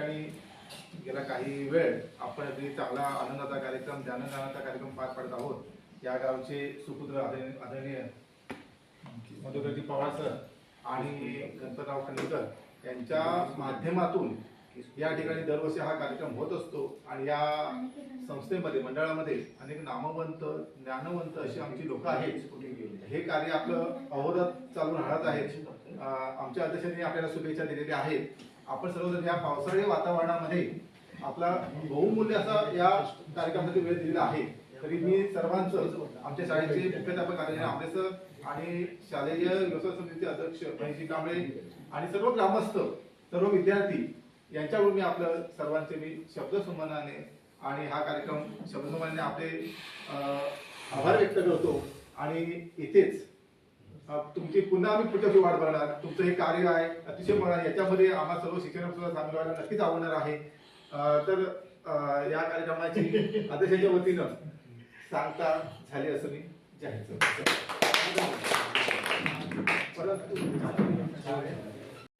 ठिकाणी गेला काही वेळ आपण अगदी चांगला आनंदाचा कार्यक्रम ज्ञानदानाचा कार्यक्रम पार पाडत आहोत. या गावचे सुपुत्र आदरणीय मधुकरजी पवार सर आणि गणपतराव खांडेकर यांच्या माध्यमातून या ठिकाणी दरवर्षी हा कार्यक्रम होत असतो. आणि या संस्थेमध्ये मंडळामध्ये अनेक नामवंत ज्ञानवंत अशी आमची लोक आहेत. हे कार्य आपलं अहोरात्र चालून राहत आहे. आमच्या अध्यक्षांनी आपल्याला शुभेच्छा दिलेल्या आहेत. आपण सर्वजण या पावसाळी वातावरणामध्ये आपला बहुमूल्य असा या कार्यक्रमासाठी वेळ दिलेला आहे. तरी मी सर्वांचं आमच्या शाळेचे मुख्याध्यापक आदरणीय आंबे सर आणि शालेय व्यवसाय समितीचे अध्यक्ष महेशजी कांबळे आणि सर्व ग्रामस्थ सर्व विद्यार्थी यांच्याकडून मी आपलं सर्वांचे मी शब्दसन्मानाने आणि हा कार्यक्रम शब्दसन्मानाने आपले आभार व्यक्त करतो. आणि इथेच तुमची पुन्हा आम्ही पुढच्या वाट बघणार. तुमचं हे कार्य आहे अतिशय मला याच्यामध्ये आम्हाला सर्व शिक्षण सुद्धा सामील व्हायला नक्कीच आवडणार आहे. तर या कार्यक्रमाची अध्यक्षांच्या वतीनं सांगता झाली असं मी जाहीर करतो. परंतु